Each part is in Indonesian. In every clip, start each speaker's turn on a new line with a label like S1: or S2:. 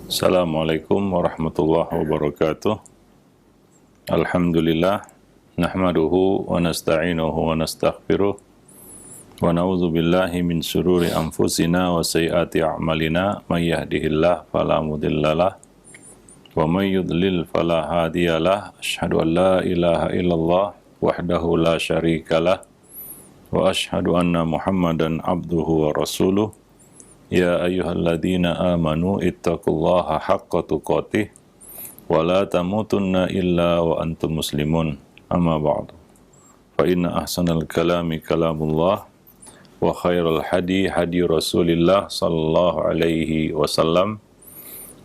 S1: Assalamualaikum warahmatullahi wabarakatuh. Alhamdulillah, nahmaduhu wa nasta'inuhu wa nastaghfiruh wa na'udzu billahi min syururi anfusina wa sayyiati a'malina may yahdihillahu fala mudhillalah wa may yudlil fala hadiyalah. Asyhadu an la ilaha illallah wahdahu la syarikalah wa asyhadu anna Muhammadan abduhu wa rasuluh. Ya ayyuhalladzina amanu ittaqullaha haqqa tuqatih wa la tamutunna illa wa antum muslimun. Amma ba'du. Fa inna ahsanal kalami kalamullah wa khairal hadi hadi Rasulillah sallallahu alaihi wasallam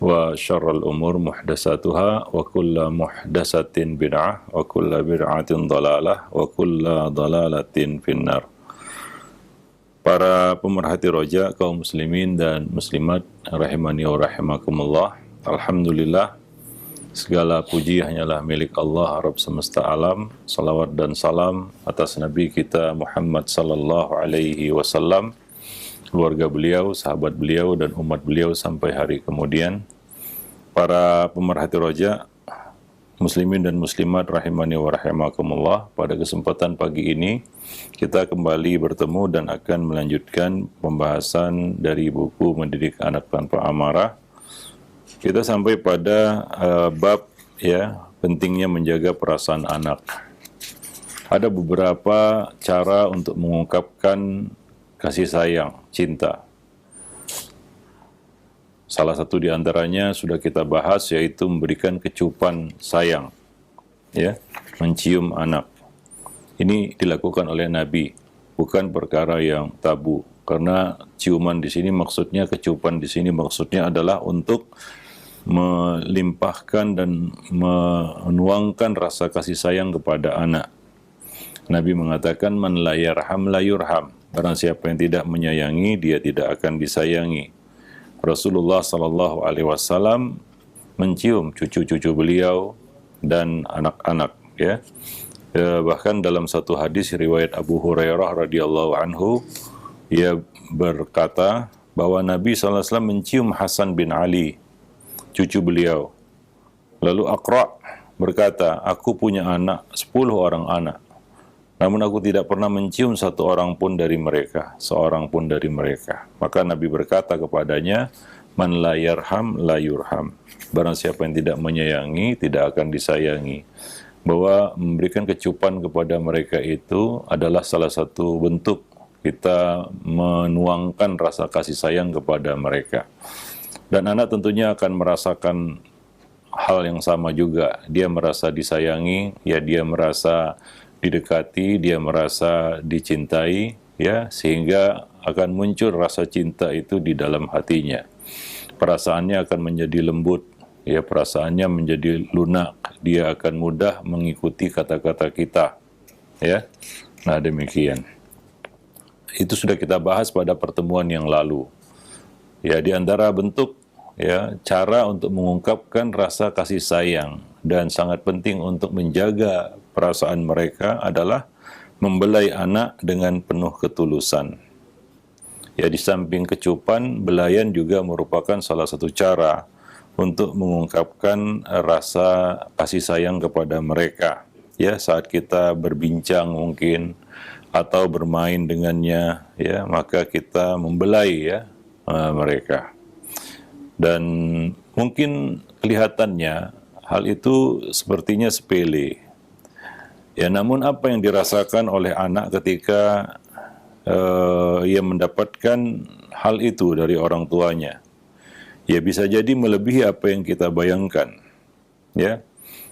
S1: wa syarrul umur muhdatsatuha wa kullu muhdatsatin bid'ah wa kullu bid'atin dhalalah wa kullu dhalalatin finnar. Para pemerhati roja, kaum muslimin dan muslimat, rahimani wa rahimakumullah. Alhamdulillah, segala puji hanyalah milik Allah, Rabb semesta alam. Salawat dan salam atas Nabi kita Muhammad sallallahu alaihi wasallam, keluarga beliau, sahabat beliau, dan umat beliau sampai hari kemudian. Para pemerhati roja, muslimin dan muslimat, rahimani wa rahimakumullah, pada kesempatan pagi ini kita kembali bertemu dan akan melanjutkan pembahasan dari buku Mendidik Anak Tanpa Amarah. Kita sampai pada bab pentingnya menjaga perasaan anak. Ada beberapa cara untuk mengungkapkan kasih sayang, cinta. Salah satu di antaranya sudah kita bahas, yaitu memberikan kecupan sayang, mencium anak. Ini dilakukan oleh Nabi, bukan perkara yang tabu. Karena ciuman di sini maksudnya, kecupan di sini maksudnya adalah untuk melimpahkan dan menuangkan rasa kasih sayang kepada anak. Nabi mengatakan, man la yarham la yurham. Barang siapa yang tidak menyayangi, dia tidak akan disayangi. Rasulullah Sallallahu Alaihi Wasallam mencium cucu-cucu beliau dan anak-anak. Bahkan dalam satu hadis riwayat Abu Hurairah radhiyallahu anhu, ia berkata bahwa Nabi Sallallahu Alaihi Wasallam mencium Hasan bin Ali, cucu beliau. Lalu Aqra berkata, aku punya anak, 10 orang anak. Namun aku tidak pernah mencium satu orang pun dari mereka, seorang pun dari mereka. Maka Nabi berkata kepadanya, man la yarham la yurham. Barang siapa yang tidak menyayangi, tidak akan disayangi. Bahwa memberikan kecupan kepada mereka itu adalah salah satu bentuk kita menuangkan rasa kasih sayang kepada mereka. Dan anak tentunya akan merasakan hal yang sama juga. Dia merasa disayangi, dia merasa didekati, dia merasa dicintai, sehingga akan muncul rasa cinta itu di dalam hatinya. Perasaannya akan menjadi lembut, perasaannya menjadi lunak, dia akan mudah mengikuti kata-kata kita, Nah, demikian. Itu sudah kita bahas pada pertemuan yang lalu. Di antara bentuk cara untuk mengungkapkan rasa kasih sayang dan sangat penting untuk menjaga perasaan mereka adalah membelai anak dengan penuh ketulusan. Di samping kecupan, belayan juga merupakan salah satu cara untuk mengungkapkan rasa kasih sayang kepada mereka. Saat kita berbincang mungkin atau bermain dengannya, maka kita membelai mereka. Dan mungkin kelihatannya hal itu sepertinya sepele. Namun apa yang dirasakan oleh anak ketika ia mendapatkan hal itu dari orang tuanya, bisa jadi melebihi apa yang kita bayangkan.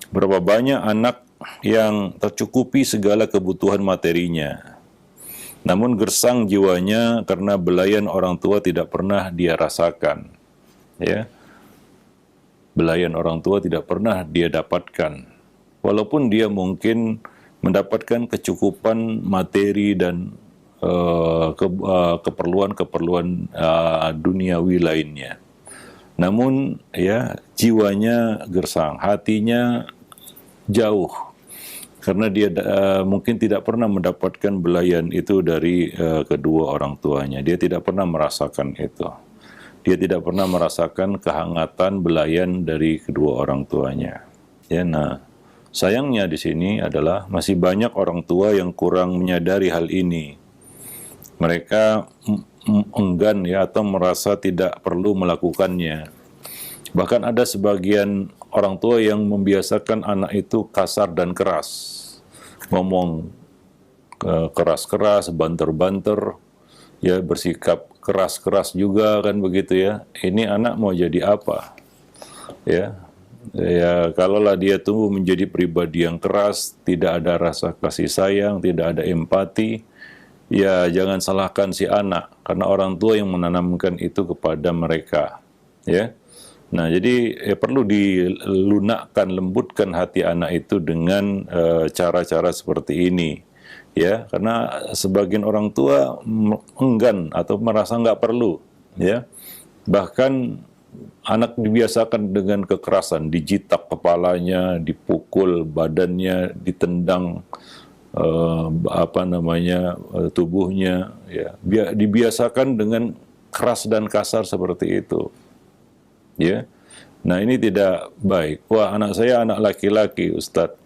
S1: Berapa banyak anak yang tercukupi segala kebutuhan materinya, namun gersang jiwanya karena belayan orang tua tidak pernah dia rasakan. Belayan orang tua tidak pernah dia dapatkan. Walaupun dia mungkin mendapatkan kecukupan materi dan keperluan-keperluan duniawi lainnya. Namun jiwanya gersang, hatinya jauh. Karena dia mungkin tidak pernah mendapatkan belayan itu dari kedua orang tuanya. Dia tidak pernah merasakan itu. dia tidak pernah merasakan kehangatan belayan dari kedua orang tuanya. Ya, nah, sayangnya di sini adalah masih banyak orang tua yang kurang menyadari hal ini. Mereka enggan ya atau merasa tidak perlu melakukannya. Bahkan ada sebagian orang tua yang membiasakan anak itu kasar dan keras. Ngomong keras-keras, banter-banter, ya bersikap keras-keras juga kan begitu ya. Ini anak mau jadi apa? Ya, ya kalaulah dia tumbuh menjadi pribadi yang keras, tidak ada rasa kasih sayang, tidak ada empati, ya jangan salahkan si anak karena orang tua yang menanamkan itu kepada mereka. Ya, nah jadi perlu dilunakkan, lembutkan hati anak itu dengan cara-cara seperti ini. Ya, karena sebagian orang tua enggan atau merasa nggak perlu, ya. Bahkan anak dibiasakan dengan kekerasan, dijitak kepalanya, dipukul badannya, ditendang tubuhnya, ya. Dibiasakan dengan keras dan kasar seperti itu, ya. Nah ini tidak baik. Wah, anak saya anak laki-laki, Ustadz.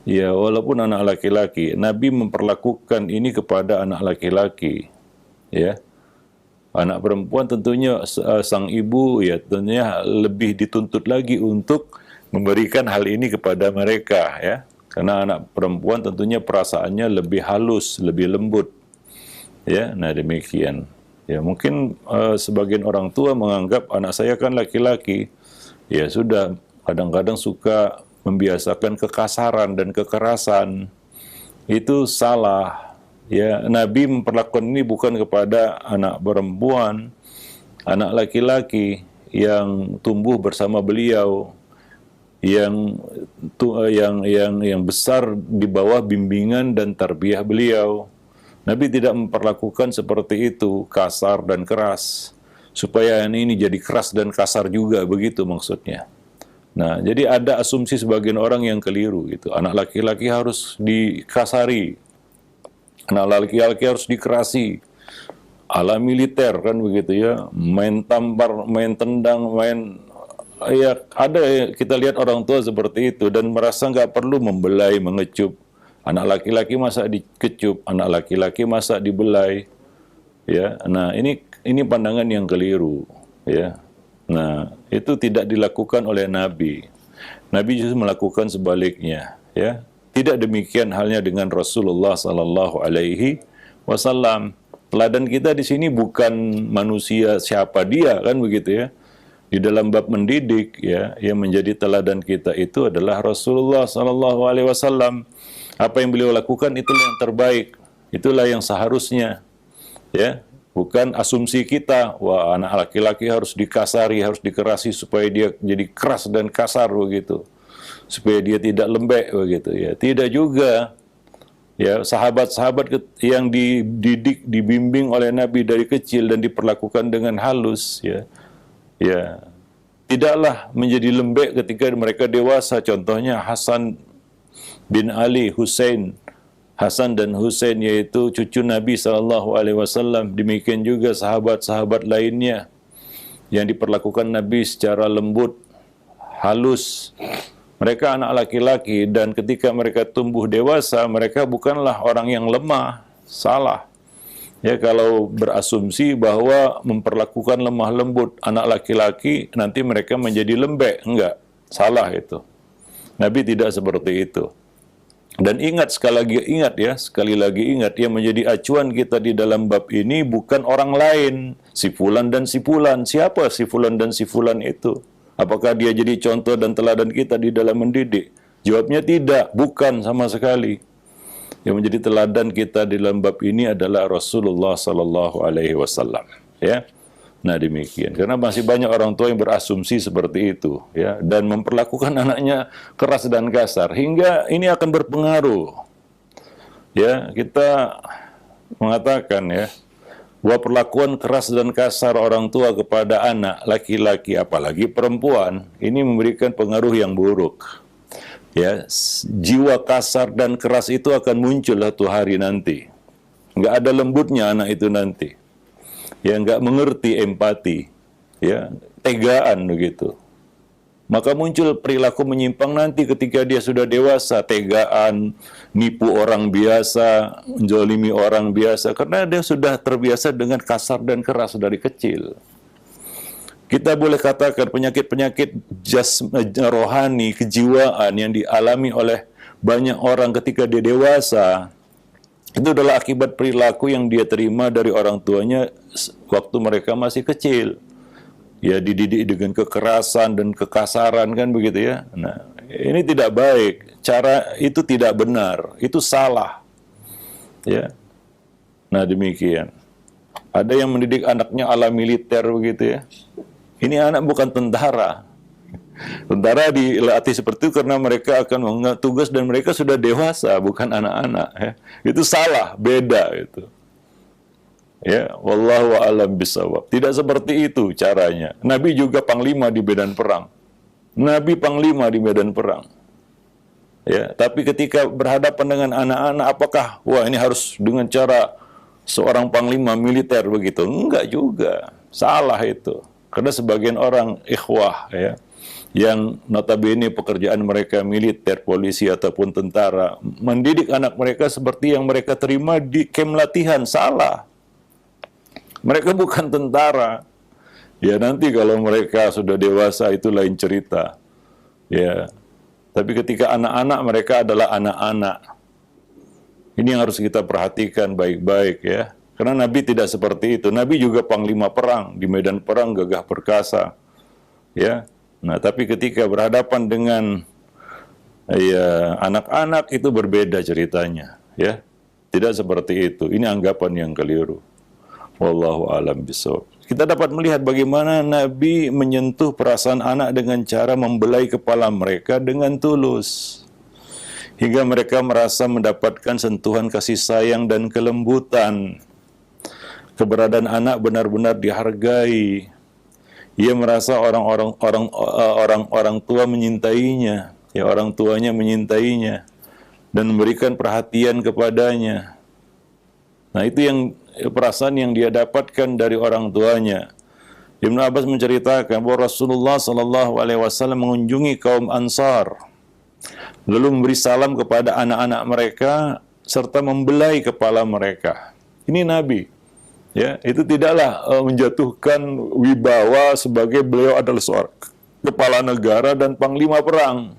S1: Ya, walaupun anak laki-laki, Nabi memperlakukan ini kepada anak laki-laki, ya. Anak perempuan tentunya sang ibu ya tentunya lebih dituntut lagi untuk memberikan hal ini kepada mereka, ya. Karena anak perempuan tentunya perasaannya lebih halus, lebih lembut, ya. Nah demikian. Ya mungkin sebagian orang tua menganggap anak saya kan laki-laki, ya sudah kadang-kadang suka membiasakan kekasaran dan kekerasan. Itu salah. Ya, Nabi memperlakukan ini bukan kepada anak perempuan, anak laki-laki yang tumbuh bersama beliau, yang besar di bawah bimbingan dan tarbiyah beliau. Nabi tidak memperlakukan seperti itu, kasar dan keras, supaya ini jadi keras dan kasar juga, begitu maksudnya. Nah, jadi ada asumsi sebagian orang yang keliru gitu. Anak laki-laki harus dikasari, anak laki-laki harus dikerasi, ala militer kan begitu ya, main tampar, main tendang, ya ada ya, kita lihat orang tua seperti itu dan merasa nggak perlu membelai, mengecup. Anak laki-laki masa dikecup, anak laki-laki masa dibelai, ya. Nah ini pandangan yang keliru, ya. Nah, itu tidak dilakukan oleh Nabi. Nabi justru melakukan sebaliknya, ya. Tidak demikian halnya dengan Rasulullah sallallahu alaihi wasallam. Teladan kita di sini bukan manusia siapa dia kan begitu ya. Di dalam bab mendidik ya, yang menjadi teladan kita itu adalah Rasulullah sallallahu alaihi wasallam. Apa yang beliau lakukan itulah yang terbaik. Itulah yang seharusnya. Ya. Bukan asumsi kita, wah anak laki-laki harus dikasari, harus dikerasi supaya dia jadi keras dan kasar begitu. Supaya dia tidak lembek begitu ya. Tidak juga. Ya, sahabat-sahabat yang dididik, dibimbing oleh Nabi dari kecil dan diperlakukan dengan halus ya. Ya. Tidaklah menjadi lembek ketika mereka dewasa. Contohnya Hasan bin Ali, Hasan dan Husain yaitu cucu Nabi SAW. Demikian juga sahabat-sahabat lainnya yang diperlakukan Nabi secara lembut, halus. Mereka anak laki-laki dan ketika mereka tumbuh dewasa, mereka bukanlah orang yang lemah, salah. Ya kalau berasumsi bahwa memperlakukan lemah lembut anak laki-laki nanti mereka menjadi lembek, enggak, salah itu. Nabi tidak seperti itu. Dan ingat sekali lagi ingat yang menjadi acuan kita di dalam bab ini bukan orang lain, si fulan dan si fulan. Siapa si fulan dan si fulan itu? Apakah dia jadi contoh dan teladan kita di dalam mendidik? Jawabnya tidak, bukan sama sekali. Yang menjadi teladan kita di dalam bab ini adalah Rasulullah sallallahu alaihi wasallam, ya. Nah demikian, karena masih banyak orang tua yang berasumsi seperti itu, ya, dan memperlakukan anaknya keras dan kasar, hingga ini akan berpengaruh. Ya, kita mengatakan ya, bahwa perlakuan keras dan kasar orang tua kepada anak laki-laki, apalagi perempuan, ini memberikan pengaruh yang buruk. Ya, jiwa kasar dan keras itu akan muncul satu hari nanti. Nggak ada lembutnya anak itu nanti. Yang nggak mengerti empati, ya, tegaan begitu. Maka muncul perilaku menyimpang nanti ketika dia sudah dewasa, tegaan, nipu orang biasa, menjolimi orang biasa, karena dia sudah terbiasa dengan kasar dan keras dari kecil. Kita boleh katakan penyakit-penyakit rohani, kejiwaan yang dialami oleh banyak orang ketika dia dewasa, itu adalah akibat perilaku yang dia terima dari orang tuanya waktu mereka masih kecil. Ya, dididik dengan kekerasan dan kekasaran, kan begitu ya. Nah, ini tidak baik. Cara itu tidak benar. Itu salah. Ya. Nah, demikian. Ada yang mendidik anaknya ala militer begitu ya. Ini anak bukan tentara. Tentara dilatih seperti itu karena mereka akan mengemban tugas dan mereka sudah dewasa, bukan anak-anak ya. Itu salah, beda itu. Ya, wallahu a'lam bishawab. Tidak seperti itu caranya. Nabi juga panglima di medan perang. Nabi panglima di medan perang. Ya, tapi ketika berhadapan dengan anak-anak, apakah wah ini harus dengan cara seorang panglima militer begitu? Enggak juga. Salah itu. Karena sebagian orang ikhwah ya, yang notabene pekerjaan mereka militer, polisi ataupun tentara, mendidik anak mereka seperti yang mereka terima di kem latihan. Salah. Mereka bukan tentara. Ya, nanti kalau mereka sudah dewasa itu lain cerita. Ya. Tapi ketika anak-anak, mereka adalah anak-anak. Ini yang harus kita perhatikan baik-baik ya. Karena Nabi tidak seperti itu. Nabi juga panglima perang, di medan perang gagah perkasa. Ya. Nah, tapi ketika berhadapan dengan ya anak-anak itu berbeda ceritanya, ya. Tidak seperti itu. Ini anggapan yang keliru. Wallahu a'lam bishawab. Kita dapat melihat bagaimana Nabi menyentuh perasaan anak dengan cara membelai kepala mereka dengan tulus. Hingga mereka merasa mendapatkan sentuhan kasih sayang dan kelembutan. Keberadaan anak benar-benar dihargai. Ia merasa orang tua menyintainya, ya orang tuanya menyintainya dan memberikan perhatian kepadanya. Nah, itu yang perasaan yang dia dapatkan dari orang tuanya. Ibnu Abbas menceritakan bahwa Rasulullah Shallallahu Alaihi Wasallam mengunjungi kaum Ansar, lalu memberi salam kepada anak-anak mereka serta membelai kepala mereka. Ini Nabi, ya, itu tidaklah menjatuhkan wibawa sebagai beliau adalah seorang kepala negara dan panglima perang,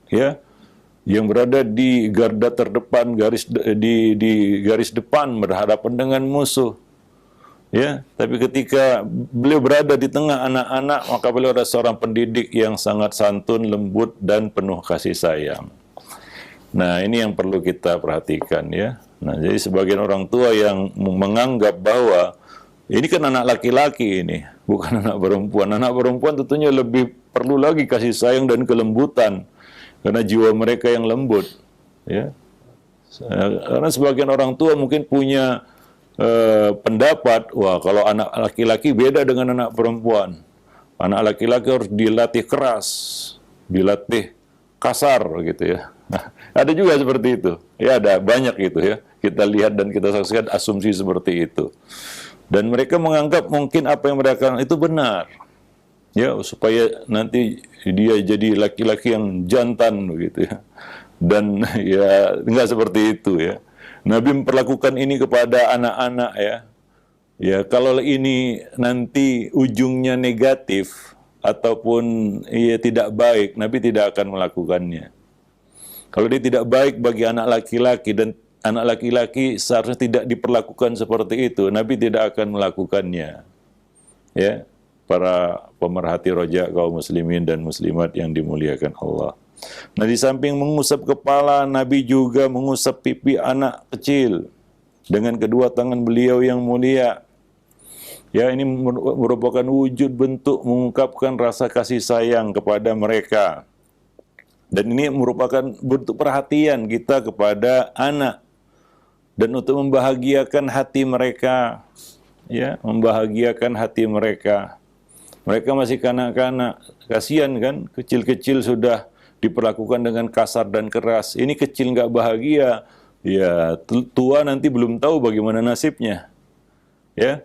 S1: ya, yang berada di garda terdepan, di garis depan berhadapan dengan musuh. Ya, tapi ketika beliau berada di tengah anak-anak, maka beliau adalah seorang pendidik yang sangat santun, lembut dan penuh kasih sayang. Nah, ini yang perlu kita perhatikan ya. Nah, jadi sebagian orang tua yang menganggap bahwa ini kan anak laki-laki ini, bukan anak perempuan. Anak perempuan tentunya lebih perlu lagi kasih sayang dan kelembutan. Karena jiwa mereka yang lembut, ya. Karena sebagian orang tua mungkin punya pendapat, wah kalau anak laki-laki beda dengan anak perempuan. Anak laki-laki harus dilatih keras, dilatih kasar, gitu ya. Nah, ada juga seperti itu. Ya, ada banyak itu ya. Kita lihat dan kita saksikan asumsi seperti itu. Dan mereka menganggap mungkin apa yang mereka lakukan itu benar. Ya, supaya nanti dia jadi laki-laki yang jantan begitu ya. Dan ya enggak seperti itu ya. Nabi memperlakukan ini kepada anak-anak ya. Ya, kalau ini nanti ujungnya negatif ataupun ya tidak baik, Nabi tidak akan melakukannya. Kalau dia tidak baik bagi anak laki-laki dan anak laki-laki seharusnya tidak diperlakukan seperti itu, Nabi tidak akan melakukannya. Ya. Para pemerhati rojak kaum muslimin dan muslimat yang dimuliakan Allah. Nah, di samping mengusap kepala, Nabi juga mengusap pipi anak kecil dengan kedua tangan beliau yang mulia. Ya, ini merupakan wujud bentuk mengungkapkan rasa kasih sayang kepada mereka. Dan ini merupakan bentuk perhatian kita kepada anak dan untuk membahagiakan hati mereka, ya, membahagiakan hati mereka. Mereka masih kanak-kanak, kasihan kan, kecil-kecil sudah diperlakukan dengan kasar dan keras. Ini kecil nggak bahagia, ya tua nanti belum tahu bagaimana nasibnya. Ya,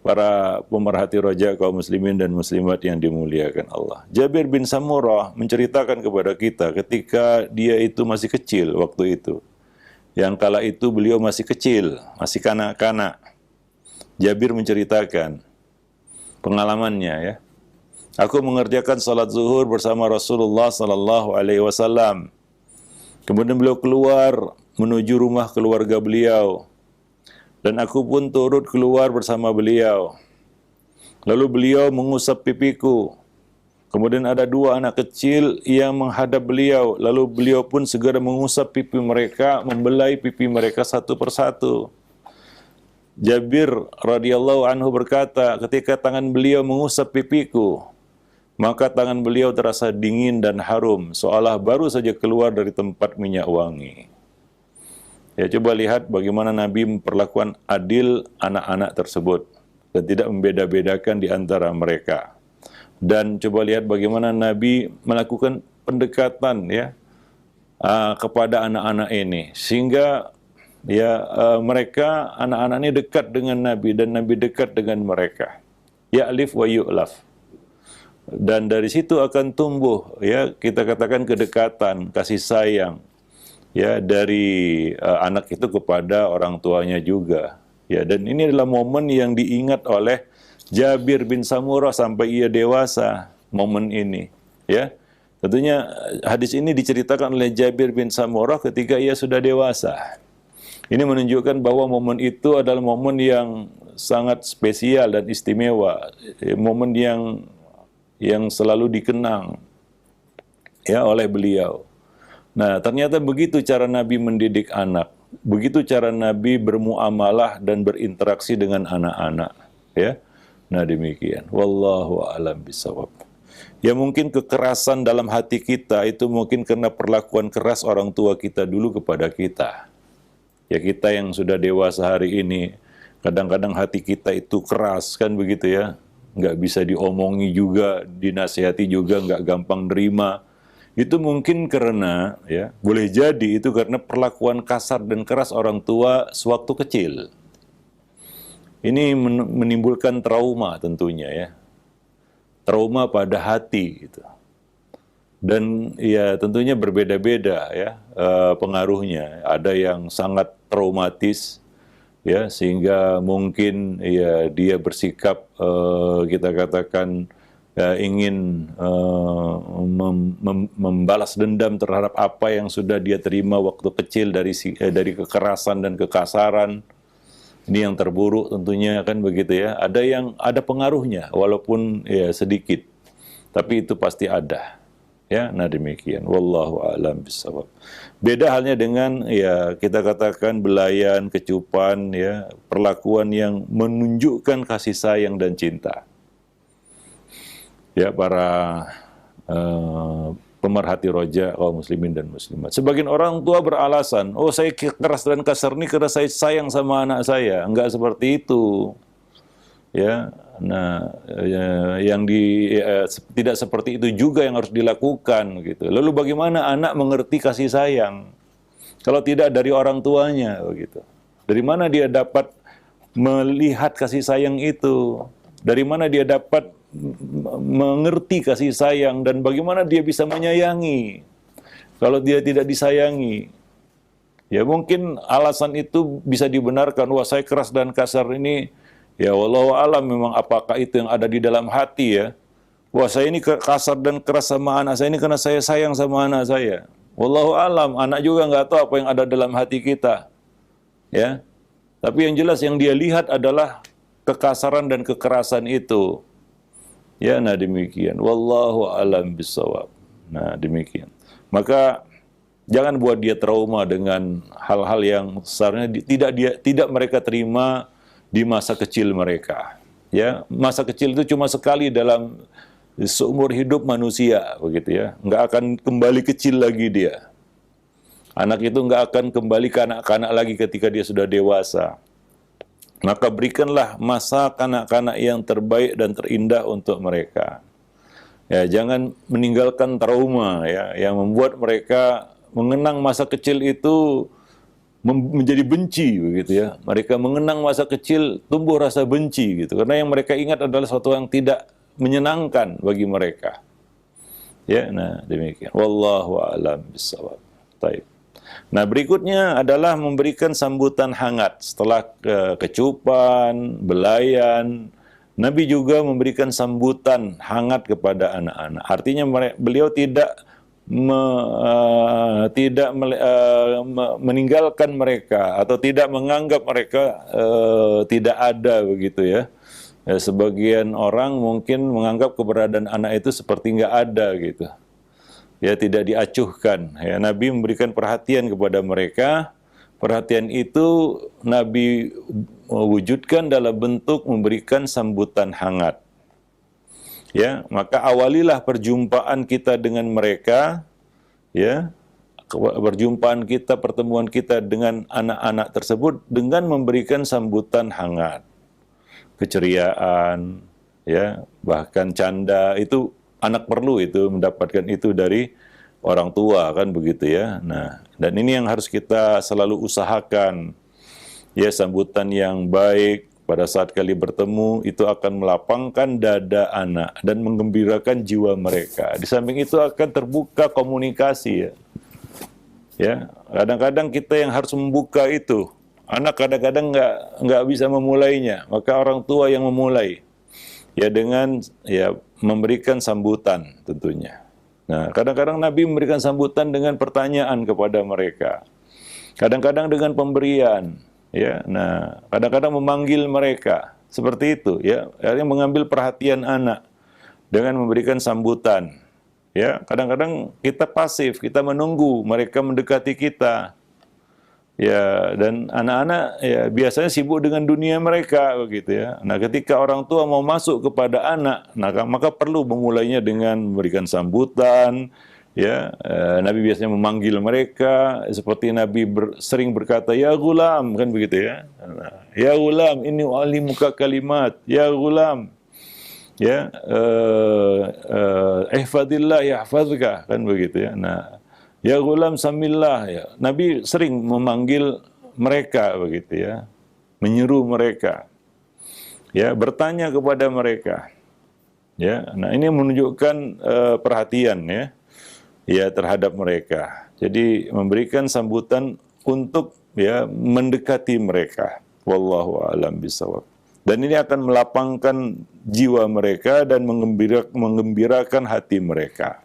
S1: para pemerhati roja kaum muslimin dan muslimat yang dimuliakan Allah. Jabir bin Samurah menceritakan kepada kita ketika dia itu masih kecil waktu itu. Yang kala itu beliau masih kecil, masih kanak-kanak. Jabir menceritakan pengalamannya ya. Aku mengerjakan salat zuhur bersama Rasulullah sallallahu alaihi wasallam. Kemudian beliau keluar menuju rumah keluarga beliau. Dan aku pun turut keluar bersama beliau. Lalu beliau mengusap pipiku. Kemudian ada dua anak kecil yang menghadap beliau. Lalu beliau pun segera mengusap pipi mereka, membelai pipi mereka satu persatu. Jabir radhiyallahu anhu berkata, ketika tangan beliau mengusap pipiku, maka tangan beliau terasa dingin dan harum, seolah baru saja keluar dari tempat minyak wangi. Ya, coba lihat bagaimana Nabi memperlakukan adil anak-anak tersebut dan tidak membeda-bedakan di antara mereka. Dan coba lihat bagaimana Nabi melakukan pendekatan ya kepada anak-anak ini sehingga mereka anak-anak ini dekat dengan Nabi dan Nabi dekat dengan mereka. Ya'lif wa yu'laf. Dan dari situ akan tumbuh ya kita katakan kedekatan, kasih sayang. Ya, dari anak itu kepada orang tuanya juga. Ya, dan ini adalah momen yang diingat oleh Jabir bin Samurah sampai ia dewasa, momen ini. Ya, tentunya hadis ini diceritakan oleh Jabir bin Samurah ketika ia sudah dewasa. Ini menunjukkan bahwa momen itu adalah momen yang sangat spesial dan istimewa, momen yang selalu dikenang ya oleh beliau. Nah, ternyata begitu cara Nabi mendidik anak, begitu cara Nabi bermuamalah dan berinteraksi dengan anak-anak, ya. Nah, demikian. Wallahu a'lam bishawab. Ya mungkin kekerasan dalam hati kita itu mungkin karena perlakuan keras orang tua kita dulu kepada kita. Ya kita yang sudah dewasa hari ini, kadang-kadang hati kita itu keras kan begitu ya, nggak bisa diomongi juga, dinasihati juga nggak gampang nerima. Itu mungkin karena, ya, boleh jadi itu karena perlakuan kasar dan keras orang tua sewaktu kecil. Ini menimbulkan trauma tentunya ya. Trauma pada hati gitu. Dan ya tentunya berbeda-beda ya pengaruhnya. Ada yang sangat traumatis ya sehingga mungkin ya dia bersikap kita katakan ingin membalas dendam terhadap apa yang sudah dia terima waktu kecil dari kekerasan dan kekasaran. Ini yang terburuk tentunya kan begitu ya. Ada pengaruhnya walaupun ya sedikit, tapi itu pasti ada. Ya, nah demikian. Wallahu a'lam bishawab. Beda halnya dengan ya kita katakan belayan, kecupan, ya perlakuan yang menunjukkan kasih sayang dan cinta. Ya para pemerhati roja kaum muslimin dan muslimat. Sebagian orang tua beralasan, oh saya keras dan kasar ini karena saya sayang sama anak saya. Enggak seperti itu. Ya, nah tidak seperti itu juga yang harus dilakukan gitu. Lalu bagaimana anak mengerti kasih sayang kalau tidak dari orang tuanya begitu? Dari mana dia dapat melihat kasih sayang itu? Dari mana dia dapat mengerti kasih sayang dan bagaimana dia bisa menyayangi kalau dia tidak disayangi? Ya mungkin alasan itu bisa dibenarkan, wah saya keras dan kasar ini ya wallahu alam memang apakah itu yang ada di dalam hati ya. Wah saya ini kasar dan keras sama anak saya ini karena saya sayang sama anak saya. Wallahu alam, anak juga nggak tahu apa yang ada dalam hati kita. Ya. Tapi yang jelas yang dia lihat adalah kekasaran dan kekerasan itu. Ya, nah demikian. Wallahu alam bisawab. Nah, demikian. Maka jangan buat dia trauma dengan hal-hal yang sebenarnya tidak mereka terima di masa kecil mereka. Ya, masa kecil itu cuma sekali dalam seumur hidup manusia, begitu ya. Nggak akan kembali kecil lagi dia. Anak itu nggak akan kembali kanak-kanak lagi ketika dia sudah dewasa. Maka berikanlah masa kanak-kanak yang terbaik dan terindah untuk mereka. Ya, jangan meninggalkan trauma ya yang membuat mereka mengenang masa kecil itu menjadi benci begitu ya. Mereka mengenang masa kecil, tumbuh rasa benci gitu. Karena yang mereka ingat adalah sesuatu yang tidak menyenangkan bagi mereka. Ya, nah demikian. Wallahu a'lam bishawab. Baik. Nah, berikutnya adalah memberikan sambutan hangat setelah kecupan, belayan. Nabi juga memberikan sambutan hangat kepada anak-anak. Artinya beliau tidak meninggalkan mereka atau tidak menganggap mereka tidak ada begitu ya. Sebagian orang mungkin menganggap keberadaan anak itu seperti nggak ada gitu. Ya, tidak diacuhkan. Ya, Nabi memberikan perhatian kepada mereka. Perhatian itu Nabi wujudkan dalam bentuk memberikan sambutan hangat. Ya, maka awalilah perjumpaan kita dengan mereka, ya, perjumpaan kita, pertemuan kita dengan anak-anak tersebut dengan memberikan sambutan hangat, keceriaan, ya, bahkan canda. Itu anak perlu itu mendapatkan itu dari orang tua, kan begitu ya. Nah, dan ini yang harus kita selalu usahakan, ya, sambutan yang baik. Pada saat kali bertemu, itu akan melapangkan dada anak dan menggembirakan jiwa mereka. Di samping itu akan terbuka komunikasi, ya. Ya, kadang-kadang kita yang harus membuka itu. Anak kadang-kadang nggak bisa memulainya, maka orang tua yang memulai. Ya, dengan ya memberikan sambutan tentunya. Nah, kadang-kadang Nabi memberikan sambutan dengan pertanyaan kepada mereka. Kadang-kadang dengan pemberian. Ya, nah, kadang-kadang memanggil mereka seperti itu, ya, yang mengambil perhatian anak dengan memberikan sambutan. Ya, kadang-kadang kita pasif, kita menunggu mereka mendekati kita. Ya, dan anak-anak ya biasanya sibuk dengan dunia mereka begitu ya. Nah, ketika orang tua mau masuk kepada anak, nah, maka perlu memulainya dengan memberikan sambutan. Ya, Nabi biasanya memanggil mereka seperti Nabi sering berkata, ya gulam, kan begitu ya. Ya gulam, ini u'allimuka kalimat. Ya gulam, ya, ihfadillah yahfazka, kan begitu ya. Nah, ya gulam samillah, ya. Nabi sering memanggil mereka begitu ya, menyeru mereka, ya, bertanya kepada mereka. Ya, nah ini menunjukkan perhatian ya terhadap mereka. Jadi memberikan sambutan untuk ya mendekati mereka. Wallahu a'lam bishawab. Dan ini akan melapangkan jiwa mereka dan menggembirakan hati mereka.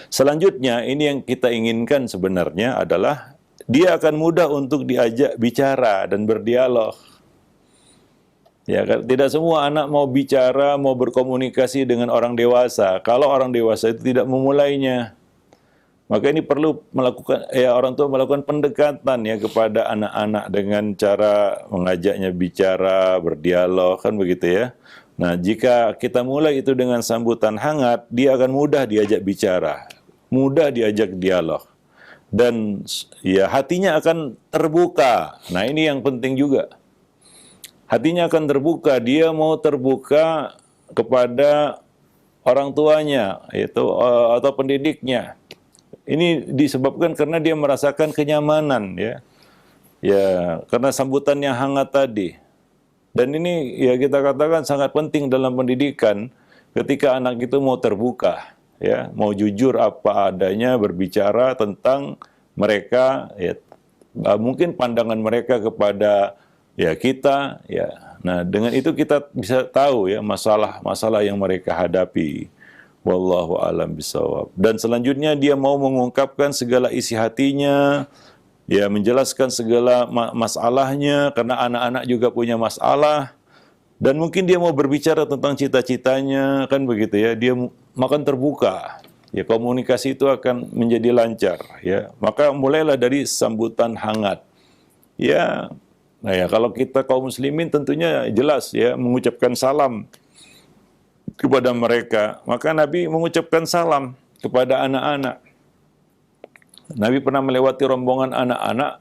S1: Selanjutnya, ini yang kita inginkan sebenarnya adalah dia akan mudah untuk diajak bicara dan berdialog. Ya, tidak semua anak mau bicara, mau berkomunikasi dengan orang dewasa. Kalau orang dewasa itu tidak memulainya, maka ini perlu melakukan, ya, orang tua melakukan pendekatan ya kepada anak-anak dengan cara mengajaknya bicara, berdialog, kan begitu ya. Nah, jika kita mulai itu dengan sambutan hangat, dia akan mudah diajak bicara, mudah diajak dialog, dan ya hatinya akan terbuka. Nah, ini yang penting juga. Hatinya akan terbuka, dia mau terbuka kepada orang tuanya, yaitu atau pendidiknya. Ini disebabkan karena dia merasakan kenyamanan, ya, ya, karena sambutan yang hangat tadi. Dan ini ya kita katakan sangat penting dalam pendidikan, ketika anak itu mau terbuka, ya, mau jujur apa adanya, berbicara tentang mereka, ya, mungkin pandangan mereka kepada ya kita, ya. Nah, dengan itu kita bisa tahu ya masalah-masalah yang mereka hadapi. Wallahu a'lam bishawab. Dan selanjutnya dia mau mengungkapkan segala isi hatinya, ya, menjelaskan segala masalahnya, karena anak-anak juga punya masalah. Dan mungkin dia mau berbicara tentang cita-citanya, kan begitu ya. Dia makan terbuka. Ya, komunikasi itu akan menjadi lancar, ya. Maka mulailah dari sambutan hangat. Ya, nah ya, kalau kita kaum muslimin tentunya jelas ya mengucapkan salam kepada mereka. Maka Nabi mengucapkan salam kepada anak-anak. Nabi pernah melewati rombongan anak-anak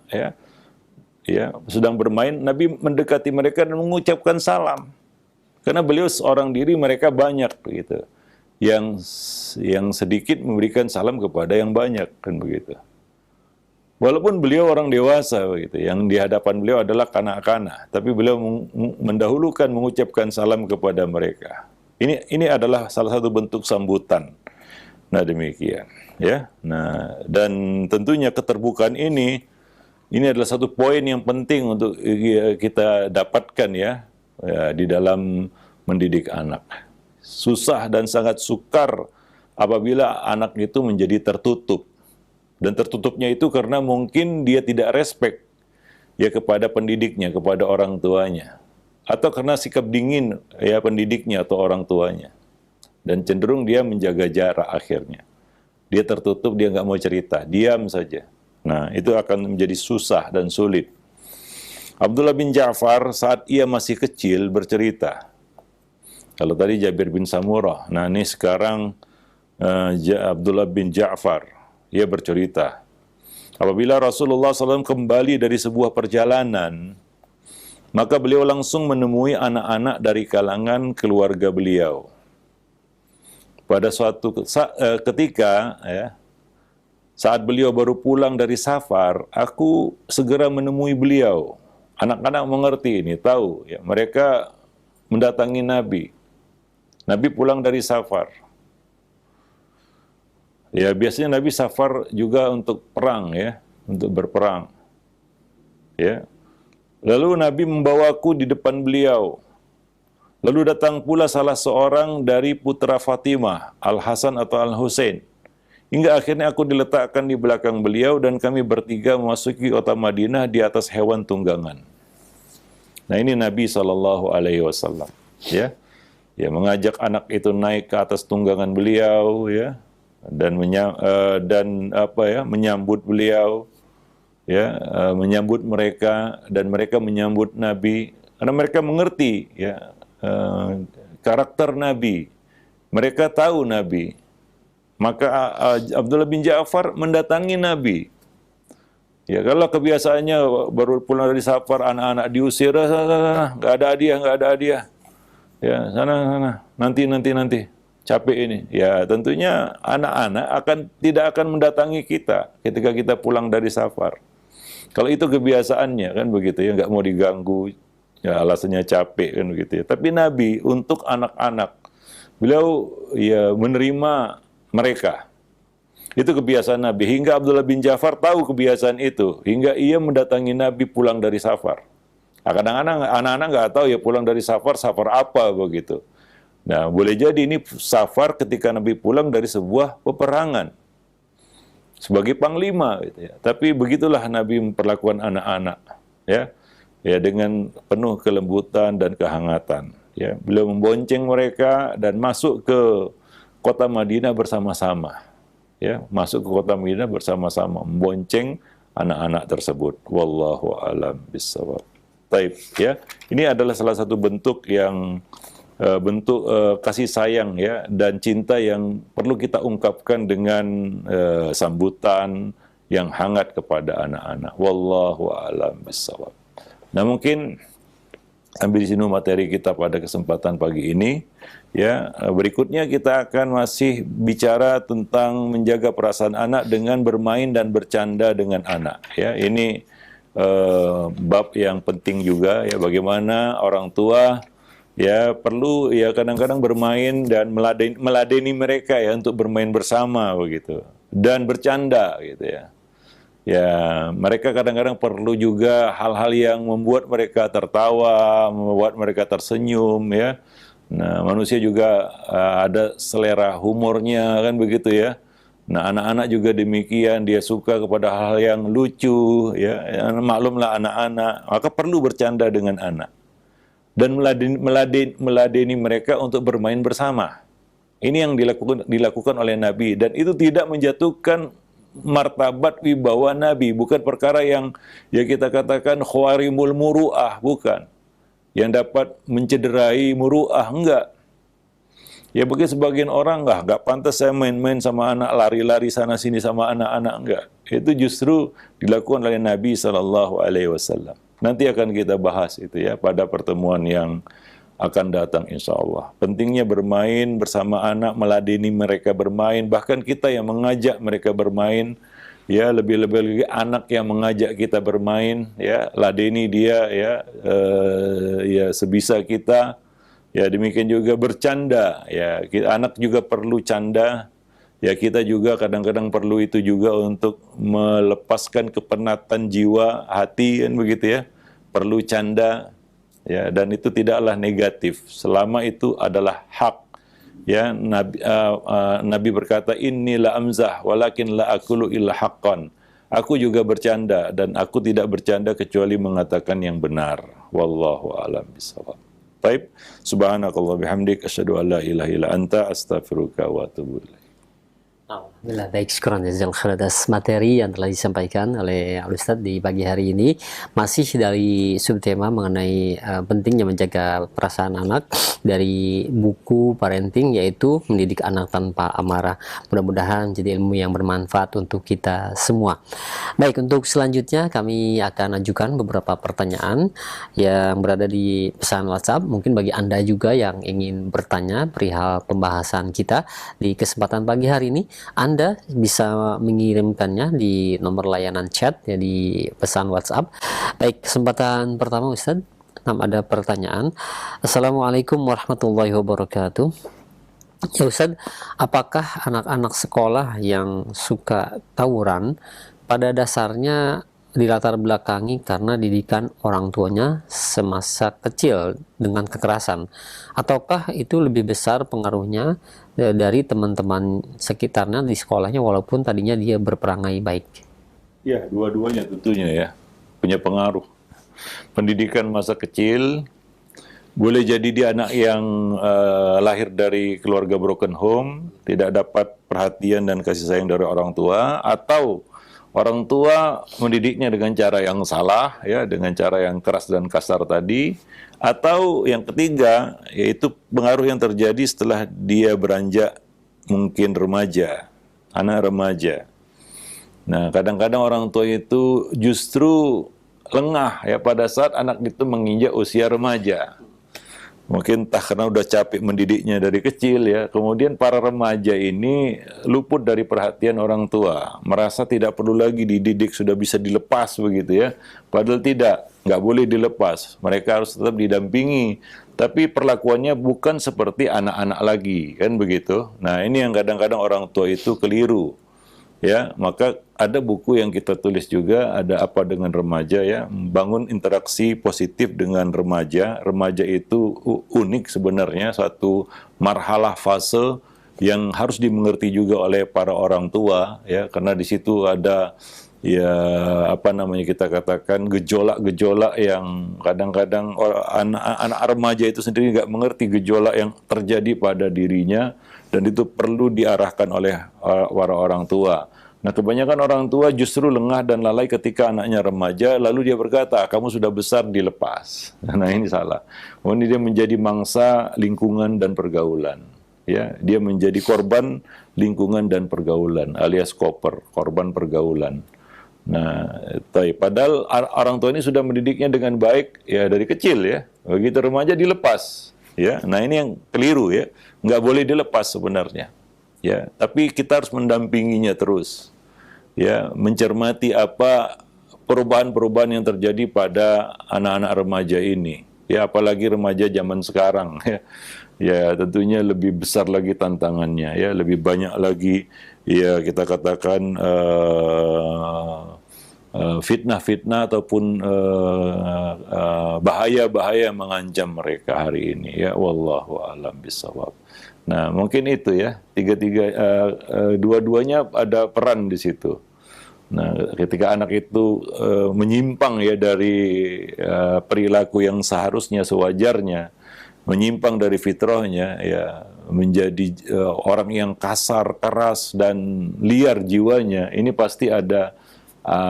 S1: ya sedang bermain, Nabi mendekati mereka dan mengucapkan salam. Karena beliau seorang diri, mereka banyak gitu. Yang sedikit memberikan salam kepada yang banyak, kan begitu. Walaupun beliau orang dewasa begitu, yang di hadapan beliau adalah kanak-kanak, tapi beliau mendahulukan mengucapkan salam kepada mereka. Ini adalah salah satu bentuk sambutan. Nah, demikian, ya. Nah, dan tentunya keterbukaan ini adalah satu poin yang penting untuk kita dapatkan ya di dalam mendidik anak. Susah dan sangat sukar apabila anak itu menjadi tertutup. Dan tertutupnya itu karena mungkin dia tidak respect ya kepada pendidiknya, kepada orang tuanya. Atau karena sikap dingin ya pendidiknya atau orang tuanya. Dan cenderung dia menjaga jarak akhirnya. Dia tertutup, dia nggak mau cerita, diam saja. Nah, itu akan menjadi susah dan sulit. Abdullah bin Ja'far saat ia masih kecil bercerita. Kalau tadi Jabir bin Samurah, nah ini sekarang Abdullah bin Ja'far. Ia bercerita, apabila Rasulullah SAW kembali dari sebuah perjalanan, maka beliau langsung menemui anak-anak dari kalangan keluarga beliau. Pada suatu ketika, ya, saat beliau baru pulang dari safar, aku segera menemui beliau. Anak-anak mengerti ini, tahu, ya, mereka mendatangi Nabi. Nabi pulang dari safar. Ya, biasanya Nabi safar juga untuk perang ya, untuk berperang. Ya. Lalu Nabi membawaku di depan beliau. Lalu datang pula salah seorang dari putra Fatimah, Al-Hasan atau Al-Husain. Hingga akhirnya aku diletakkan di belakang beliau dan kami bertiga memasuki kota Madinah di atas hewan tunggangan. Nah, ini Nabi SAW. Ya. Ya, mengajak anak itu naik ke atas tunggangan beliau ya. Dan menyambut beliau ya, menyambut mereka dan mereka menyambut Nabi karena mereka mengerti ya karakter Nabi, mereka tahu Nabi. Maka Abdullah bin Ja'far mendatangi Nabi. Ya, kalau kebiasaannya baru pulang dari safar, anak-anak diusir, nggak ada hadiah, ya sana nanti capek ini. Ya, tentunya anak-anak tidak akan mendatangi kita ketika kita pulang dari safar. Kalau itu kebiasaannya kan begitu ya, nggak mau diganggu, ya alasannya capek kan begitu ya. Tapi Nabi untuk anak-anak, beliau ya menerima mereka. Itu kebiasaan Nabi. Hingga Abdullah bin Ja'far tahu kebiasaan itu, hingga ia mendatangi Nabi pulang dari safar. Kadang-kadang anak-anak nggak tahu ya pulang dari safar apa begitu. Nah, boleh jadi ini safar ketika Nabi pulang dari sebuah peperangan sebagai panglima, gitu ya. Tapi begitulah Nabi memperlakukan anak-anak, ya, ya dengan penuh kelembutan dan kehangatan. Ya, beliau membonceng mereka dan masuk ke kota Madinah bersama-sama. Ya, masuk ke kota Madinah bersama-sama, membonceng anak-anak tersebut. Wallahu a'lam bishawab. Taib, ya. Ini adalah salah satu bentuk yang bentuk kasih sayang ya dan cinta yang perlu kita ungkapkan dengan sambutan yang hangat kepada anak-anak. Wallahu a'lam bishawab. Nah, mungkin ambil di sini materi kita pada kesempatan pagi ini ya. Berikutnya kita akan masih bicara tentang menjaga perasaan anak dengan bermain dan bercanda dengan anak ya. Ini bab yang penting juga ya, bagaimana orang tua ya perlu ya kadang-kadang bermain dan meladeni mereka ya untuk bermain bersama begitu dan bercanda gitu ya. Ya, mereka kadang-kadang perlu juga hal-hal yang membuat mereka tertawa, membuat mereka tersenyum ya. Nah, manusia juga ada selera humornya kan begitu ya. Nah, anak-anak juga demikian, dia suka kepada hal yang lucu ya. Maklumlah anak-anak, maka perlu bercanda dengan anak. Dan meladeni mereka untuk bermain bersama. Ini yang dilakukan oleh Nabi, dan itu tidak menjatuhkan martabat wibawa Nabi, bukan perkara yang ya kita katakan khawarimul muru'ah, bukan. Yang dapat mencederai muru'ah, enggak. Ya bagi sebagian orang enggak pantas saya main-main sama anak, lari-lari sana sini sama anak-anak, enggak. Itu justru dilakukan oleh Nabi SAW. Nanti akan kita bahas itu ya pada pertemuan yang akan datang insya Allah. Pentingnya bermain bersama anak, meladeni mereka bermain, bahkan kita yang mengajak mereka bermain ya lebih-lebih lagi anak yang mengajak kita bermain, ya ladeni dia, ya ya sebisa kita, ya demikian juga bercanda, ya anak juga perlu canda, ya kita juga kadang-kadang perlu itu juga untuk melepaskan kepenatan jiwa, hati, kan begitu ya, perlu canda, ya dan itu tidaklah negatif selama itu adalah hak. Ya, Nabi berkata, inilah amzah, walakin la akulu illa haqqan. Aku juga bercanda dan aku tidak bercanda kecuali mengatakan yang benar. Wallahu a'lam bishawab. Baik, subhanakallah bihamdik, asyhadu an la ilaha illa anta, astaghfiruka wa atubu ilaik.
S2: Alhamdulillah, baik, syukuran jazil khair atas materi yang telah disampaikan oleh Al-Ustadz di pagi hari ini. Masih dari subtema mengenai pentingnya menjaga perasaan anak dari buku parenting, yaitu mendidik anak tanpa amarah. Mudah-mudahan jadi ilmu yang bermanfaat untuk kita semua. Baik, untuk selanjutnya kami akan ajukan beberapa pertanyaan yang berada di pesan WhatsApp. Mungkin bagi Anda juga yang ingin bertanya perihal pembahasan kita di kesempatan pagi hari ini, Anda bisa mengirimkannya di nomor layanan chat, ya, di pesan WhatsApp. Baik, kesempatan pertama Ustadz, ada pertanyaan. Assalamualaikum warahmatullahi wabarakatuh. Ya Ustadz, apakah anak-anak sekolah yang suka tawuran pada dasarnya dilatar belakangi karena didikan orang tuanya semasa kecil dengan kekerasan, ataukah itu lebih besar pengaruhnya dari teman-teman sekitarnya di sekolahnya walaupun tadinya dia berperangai baik?
S1: Ya, dua-duanya tentunya ya punya pengaruh. Pendidikan masa kecil boleh jadi dia anak yang lahir dari keluarga broken home, tidak dapat perhatian dan kasih sayang dari orang tua, atau orang tua mendidiknya dengan cara yang salah, ya, dengan cara yang keras dan kasar tadi. Atau yang ketiga, yaitu pengaruh yang terjadi setelah dia beranjak mungkin remaja, anak remaja. Nah, kadang-kadang orang tua itu justru lengah ya pada saat anak itu menginjak usia remaja. Mungkin entah karena udah capek mendidiknya dari kecil ya, kemudian para remaja ini luput dari perhatian orang tua, merasa tidak perlu lagi dididik, sudah bisa dilepas begitu ya. Padahal tidak, nggak boleh dilepas, mereka harus tetap didampingi. Tapi perlakuannya bukan seperti anak-anak lagi, kan begitu. Nah ini yang kadang-kadang orang tua itu keliru. Ya, maka ada buku yang kita tulis juga, ada apa dengan remaja ya, membangun interaksi positif dengan remaja. Remaja itu unik sebenarnya, satu marhalah fase yang harus dimengerti juga oleh para orang tua ya, karena di situ ada ya apa namanya kita katakan gejolak-gejolak yang kadang-kadang anak remaja itu sendiri nggak mengerti gejolak yang terjadi pada dirinya, dan itu perlu diarahkan oleh para orang tua. Nah, kebanyakan orang tua justru lengah dan lalai ketika anaknya remaja, lalu dia berkata, kamu sudah besar, dilepas. Nah, ini salah. Ini dia menjadi mangsa lingkungan dan pergaulan. Ya, dia menjadi korban lingkungan dan pergaulan, alias korban pergaulan. Nah, padahal orang tua ini sudah mendidiknya dengan baik ya dari kecil ya. Begitu remaja dilepas. Ya, nah ini yang keliru ya. Nggak boleh dilepas sebenarnya. Ya, tapi kita harus mendampinginya terus. Ya, mencermati apa perubahan-perubahan yang terjadi pada anak-anak remaja ini. Ya, apalagi remaja zaman sekarang ya. Ya, tentunya lebih besar lagi tantangannya ya, lebih banyak lagi ya kita katakan fitnah-fitnah ataupun bahaya-bahaya yang mengancam mereka hari ini ya, wallahu a'lam bishawab. Nah, mungkin itu ya, dua-duanya ada peran di situ. Nah, ketika anak itu menyimpang ya dari perilaku yang seharusnya sewajarnya, menyimpang dari fitrahnya ya, menjadi orang yang kasar, keras dan liar jiwanya, ini pasti ada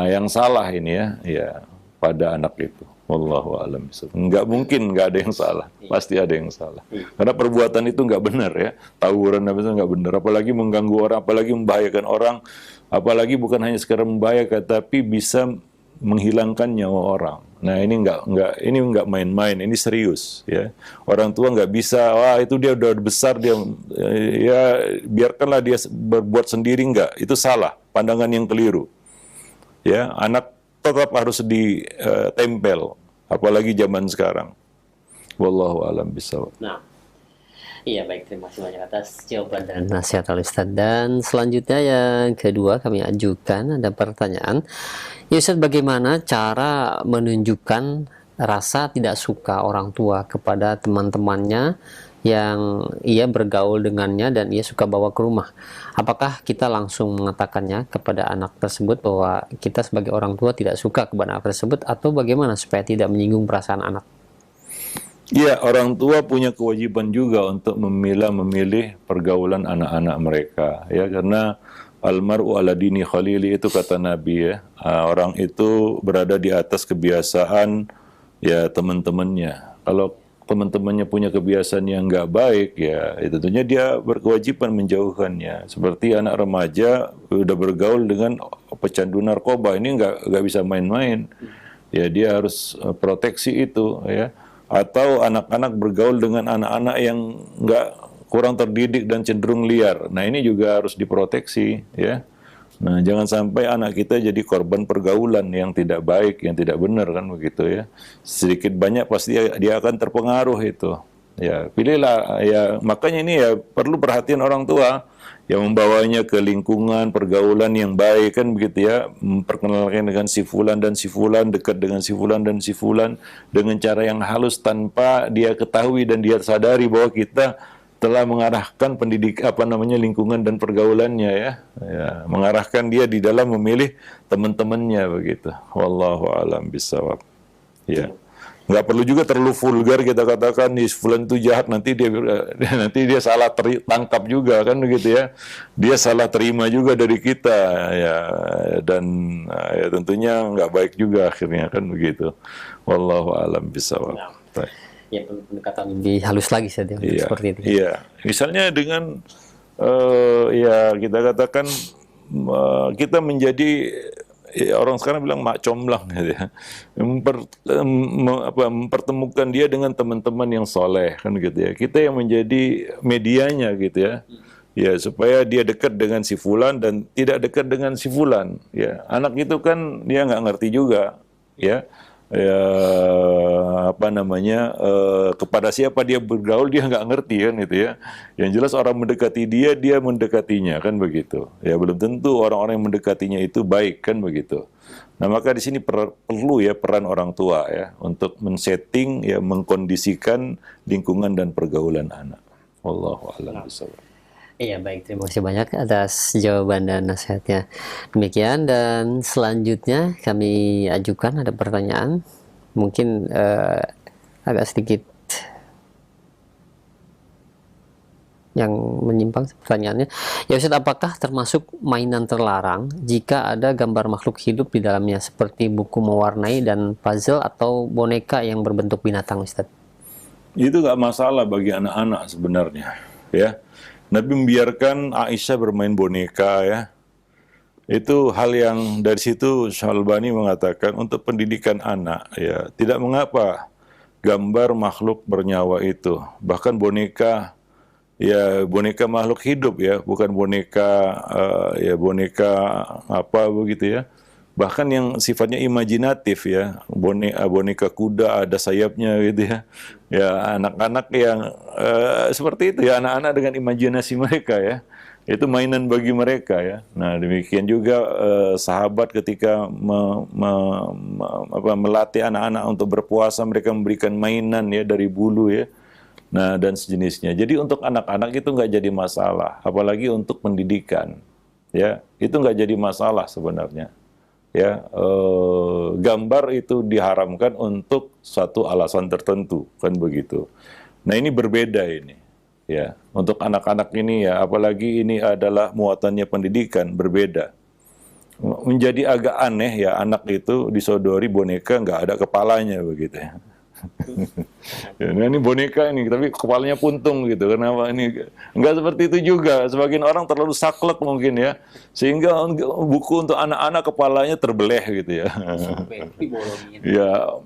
S1: yang salah ini ya pada anak itu. Wallahu a'lam bishawab. Nggak mungkin nggak ada yang salah, pasti ada yang salah. Karena perbuatan itu nggak benar ya, tawuran apa itu nggak benar, apalagi mengganggu orang, apalagi membahayakan orang, apalagi bukan hanya sekedar membahayakan, tapi bisa menghilangkan nyawa orang. Nah ini nggak main-main, ini serius ya. Orang tua nggak bisa, wah itu dia udah besar dia ya biarkanlah dia berbuat sendiri, nggak, itu salah, pandangan yang keliru. Ya, anak tetap harus ditempel, apalagi zaman sekarang. Wallahu a'lam bishawab.
S2: Nah, iya baik, terima kasih banyak atas jawaban dan nasihat Al Ustadz. Dan selanjutnya yang kedua kami ajukan ada pertanyaan. Ya Ustadz, bagaimana cara menunjukkan rasa tidak suka orang tua kepada teman-temannya yang ia bergaul dengannya dan ia suka bawa ke rumah? Apakah kita langsung mengatakannya kepada anak tersebut bahwa kita sebagai orang tua tidak suka kepada anak tersebut, atau bagaimana supaya tidak menyinggung perasaan anak?
S1: Ya, orang tua punya kewajiban juga untuk memilih pergaulan anak-anak mereka, ya, karena almar'u ala dini khalili itu kata Nabi, ya. Orang itu berada di atas kebiasaan ya teman-temannya. Kalau teman-temannya punya kebiasaan yang nggak baik, ya tentunya dia berkewajiban menjauhkannya. Seperti anak remaja udah bergaul dengan pecandu narkoba, ini nggak bisa main-main. Ya, dia harus proteksi itu, ya. Atau anak-anak bergaul dengan anak-anak yang nggak kurang terdidik dan cenderung liar. Nah, ini juga harus diproteksi, ya. Nah, jangan sampai anak kita jadi korban pergaulan yang tidak baik, yang tidak benar, kan begitu, ya. Sedikit banyak pasti dia akan terpengaruh itu. Ya, pilihlah, ya, makanya ini ya perlu perhatian orang tua yang membawanya ke lingkungan pergaulan yang baik, kan begitu, ya, memperkenalkan dengan si fulan dan si fulan, dekat dengan si fulan dan si fulan dengan cara yang halus tanpa dia ketahui dan dia sadari bahwa kita telah mengarahkan lingkungan dan pergaulannya, ya, ya, mengarahkan dia di dalam memilih teman-temannya begitu. Wallahu a'lam bishawab. Ya. Nggak perlu juga terlalu vulgar kita katakan di fulan itu jahat, nanti dia salah tangkap juga, kan begitu, ya. Dia salah terima juga dari kita, ya, dan ya, tentunya nggak baik juga akhirnya, kan begitu. Wallahu a'lam bishawab.
S2: Ya, pendekatan lebih halus lagi saja
S1: Iya,
S2: seperti itu.
S1: iya. Misalnya dengan ya kita katakan kita menjadi, ya, orang sekarang bilang mak comblang, gitu, ya. Mempertemukan dia dengan teman-teman yang soleh, kan gitu, ya. Kita yang menjadi medianya, gitu, ya. Ya, supaya dia dekat dengan si fulan dan tidak dekat dengan si fulan, ya. Anak itu kan dia nggak ngerti juga, ya. Ya, kepada siapa dia bergaul dia nggak ngerti, kan, gitu, ya. Yang jelas orang mendekati dia mendekatinya, kan begitu. Ya, belum tentu orang-orang yang mendekatinya itu baik, kan begitu. Nah, maka di sini perlu, ya, peran orang tua, ya, untuk men-setting, ya, mengkondisikan lingkungan dan pergaulan anak. Wallahu a'lam bishawab.
S2: Iya baik, terima kasih banyak atas jawaban dan nasihatnya. Demikian, dan selanjutnya kami ajukan ada pertanyaan, mungkin agak sedikit yang menyimpang pertanyaannya. Ya Ustaz, apakah termasuk mainan terlarang jika ada gambar makhluk hidup di dalamnya seperti buku mewarnai dan puzzle atau boneka yang berbentuk binatang, Ustaz?
S1: Itu nggak masalah bagi anak-anak sebenarnya, ya. Nabi membiarkan Aisyah bermain boneka, ya. Itu hal yang dari situ Syalbani mengatakan untuk pendidikan anak, ya, tidak mengapa gambar makhluk bernyawa itu, bahkan boneka, ya, boneka makhluk hidup, ya, bukan boneka ya boneka apa begitu, ya. Bahkan yang sifatnya imajinatif, ya, boneka kuda ada sayapnya, gitu, ya. Ya, anak-anak yang seperti itu, ya, anak-anak dengan imajinasi mereka, ya, itu mainan bagi mereka, ya. Nah, demikian juga sahabat ketika melatih anak-anak untuk berpuasa, mereka memberikan mainan, ya, dari bulu, ya. Nah, dan sejenisnya. Jadi untuk anak-anak itu nggak jadi masalah, apalagi untuk pendidikan, ya, itu nggak jadi masalah sebenarnya. Ya, gambar itu diharamkan untuk suatu alasan tertentu, kan begitu. Nah, ini berbeda ini, ya. Untuk anak-anak ini, ya, apalagi ini adalah muatannya pendidikan, berbeda. Menjadi agak aneh, ya, anak itu disodori boneka nggak ada kepalanya begitu, ya. Ya, nah, ini boneka ini, tapi kepalanya puntung, gitu. Kenapa ini? Enggak seperti itu juga. Sebagian orang terlalu saklek mungkin, ya, sehingga buku untuk anak-anak kepalanya terbeleh, gitu, ya. Ya,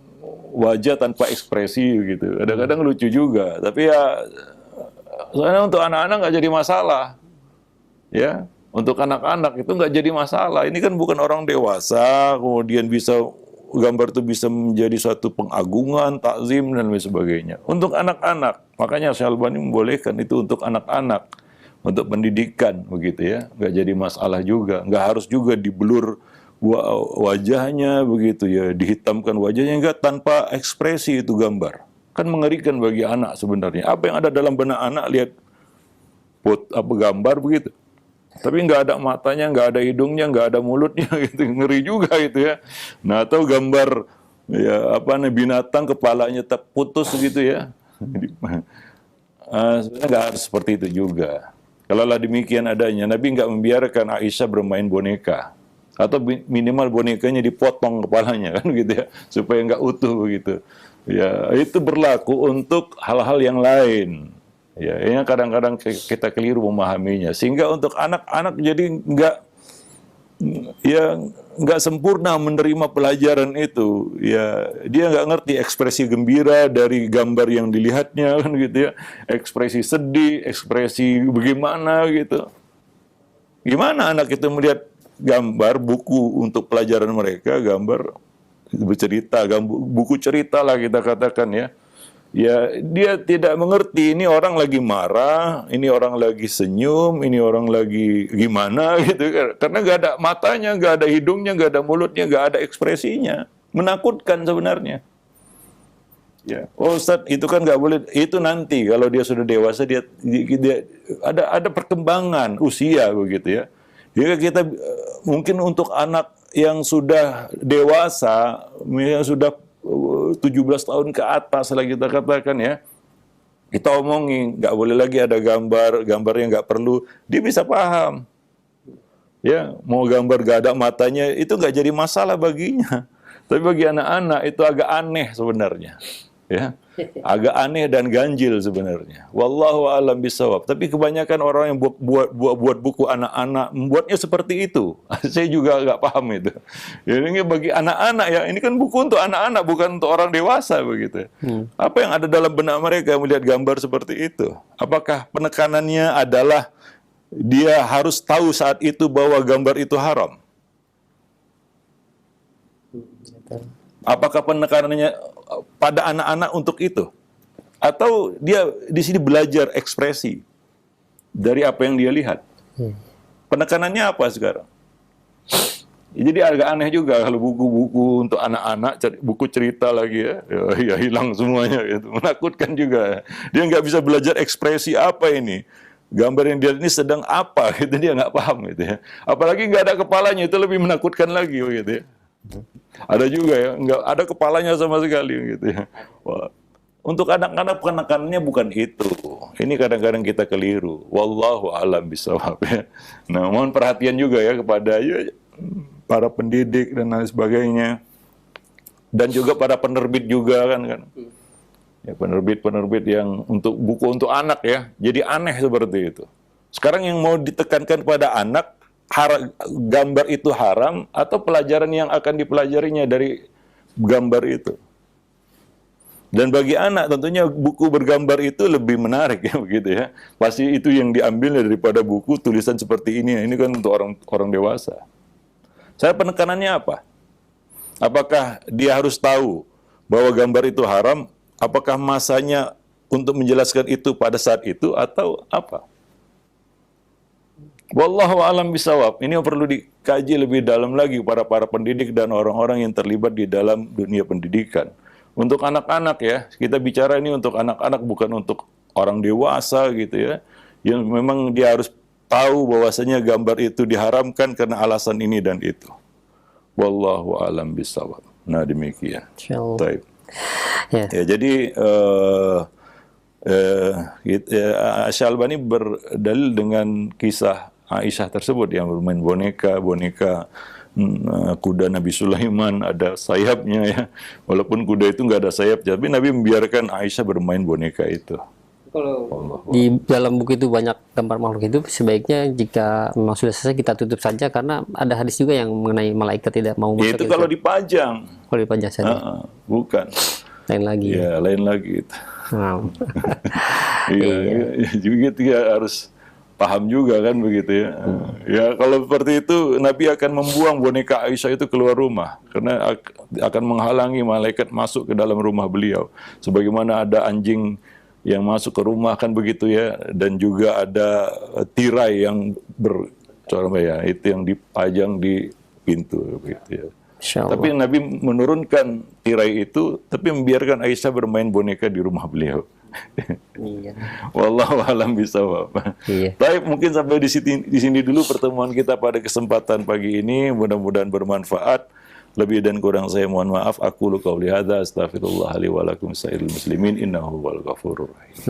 S1: wajah tanpa ekspresi, gitu. Kadang-kadang lucu juga. Tapi, ya, soalnya untuk anak-anak nggak jadi masalah, ya. Untuk anak-anak itu nggak jadi masalah. Ini kan bukan orang dewasa, kemudian gambar itu bisa menjadi suatu pengagungan, takzim dan lain sebagainya. Untuk anak-anak, makanya Syalbani membolehkan itu untuk anak-anak, untuk pendidikan begitu ya, nggak jadi masalah juga. Nggak harus juga diblur wajahnya begitu ya, dihitamkan wajahnya, nggak, tanpa ekspresi itu gambar. Kan mengerikan bagi anak sebenarnya. Apa yang ada dalam benak anak, lihat gambar begitu. Tapi nggak ada matanya, nggak ada hidungnya, nggak ada mulutnya, gitu. Ngeri juga itu ya. Nah, atau gambar ya binatang kepalanya terputus gitu ya. Sebenarnya nggak harus seperti itu juga. Kalaulah demikian adanya, Nabi nggak membiarkan Aisyah bermain boneka, atau minimal bonekanya dipotong kepalanya kan gitu ya, supaya nggak utuh begitu. Ya, itu berlaku untuk hal-hal yang lain. Ya, ini kadang-kadang kita keliru memahaminya, sehingga untuk anak-anak jadi nggak sempurna menerima pelajaran itu. Ya, dia nggak ngerti ekspresi gembira dari gambar yang dilihatnya kan gitu ya, ekspresi sedih, ekspresi bagaimana gitu. Gimana anak itu melihat gambar buku untuk pelajaran mereka, gambar bercerita, buku cerita lah kita katakan ya. Ya, dia tidak mengerti ini orang lagi marah, ini orang lagi senyum, ini orang lagi gimana gitu. Karena nggak ada matanya, nggak ada hidungnya, nggak ada mulutnya, nggak ada ekspresinya. Menakutkan sebenarnya. Ya, oh Ustadz, itu kan nggak boleh. Itu nanti kalau dia sudah dewasa, dia ada perkembangan usia begitu ya. Jika kita mungkin untuk anak yang sudah dewasa, yang sudah 17 tahun ke atas lah kita katakan ya, kita omongin nggak boleh lagi ada gambar yang nggak perlu, dia bisa paham ya. Mau gambar gak ada matanya itu nggak jadi masalah baginya, tapi bagi anak-anak itu agak aneh sebenarnya ya, agak aneh dan ganjil sebenarnya. Wallahu a'lam bishawab. Tapi kebanyakan orang yang buat buku anak-anak membuatnya seperti itu. Saya juga nggak paham itu. Ya, ini bagi anak-anak ya, ini kan buku untuk anak-anak, bukan untuk orang dewasa begitu. Apa yang ada dalam benak mereka melihat gambar seperti itu? Apakah penekanannya adalah dia harus tahu saat itu bahwa gambar itu haram? Apakah penekanannya pada anak-anak untuk itu? Atau dia di sini belajar ekspresi dari apa yang dia lihat? Penekanannya apa sekarang? Jadi agak aneh juga kalau buku-buku untuk anak-anak, buku cerita lagi ya hilang semuanya gitu. Menakutkan juga. Dia nggak bisa belajar ekspresi apa ini. Gambar yang dia ini sedang apa gitu, dia nggak paham gitu ya. Apalagi nggak ada kepalanya, itu lebih menakutkan lagi gitu ya. Ada juga ya, nggak ada kepalanya sama sekali gitu ya. Wah. Untuk anak-anak penekanannya bukan itu. Ini kadang-kadang kita keliru. Wallahu a'lam bishawab ya. Nah, mohon perhatian juga ya kepada para pendidik dan lain sebagainya. Dan juga para penerbit juga kan. Ya, penerbit yang untuk buku untuk anak ya. Jadi aneh seperti itu. Sekarang yang mau ditekankan pada anak, gambar itu haram atau pelajaran yang akan dipelajarinya dari gambar itu. Dan bagi anak tentunya buku bergambar itu lebih menarik ya begitu ya. Pasti itu yang diambil daripada buku tulisan seperti ini. Ini kan untuk orang dewasa. Saya penekanannya apa? Apakah dia harus tahu bahwa gambar itu haram? Apakah masanya untuk menjelaskan itu pada saat itu atau apa? Wallahu a'lam bishawab. Ini perlu dikaji lebih dalam lagi para pendidik dan orang-orang yang terlibat di dalam dunia pendidikan. Untuk anak-anak ya, kita bicara ini untuk anak-anak bukan untuk orang dewasa gitu ya. Yang memang dia harus tahu bahwasanya gambar itu diharamkan karena alasan ini dan itu. Wallahu a'lam bishawab. Nah, demikian. Baik. Ya, jadi Syalbani berdalil dengan kisah Aisyah tersebut yang bermain boneka kuda Nabi Sulaiman ada sayapnya ya. Walaupun kuda itu nggak ada sayap, tapi Nabi membiarkan Aisyah bermain boneka itu.
S2: Kalau di dalam buku itu banyak gambar makhluk hidup, sebaiknya jika memang sudah selesai kita tutup saja, karena ada hadis juga yang mengenai malaikat tidak mau masuk.
S1: Itu kalau dipajang.
S2: Kalau dipajang saja.
S1: Bukan.
S2: Lain lagi.
S1: Ya, lain lagi. Iya, juga kita harus paham juga kan begitu ya. Ya kalau seperti itu Nabi akan membuang boneka Aisyah itu keluar rumah karena akan menghalangi malaikat masuk ke dalam rumah beliau. Sebagaimana ada anjing yang masuk ke rumah kan begitu ya, dan juga ada tirai yang itu yang dipajang di pintu begitu ya. Tapi Nabi menurunkan tirai itu, tapi membiarkan Aisyah bermain boneka di rumah beliau.
S2: Iya.
S1: Wallahu alam bisawab.
S2: Iya.
S1: Baik, mungkin sampai di sini dulu pertemuan kita pada kesempatan pagi ini. Mudah-mudahan bermanfaat. Lebih dan kurang saya mohon maaf. Aqulu qauli hadza astaghfirullah li wa lakum sa'iril muslimin innahu huwal ghafurur rahim.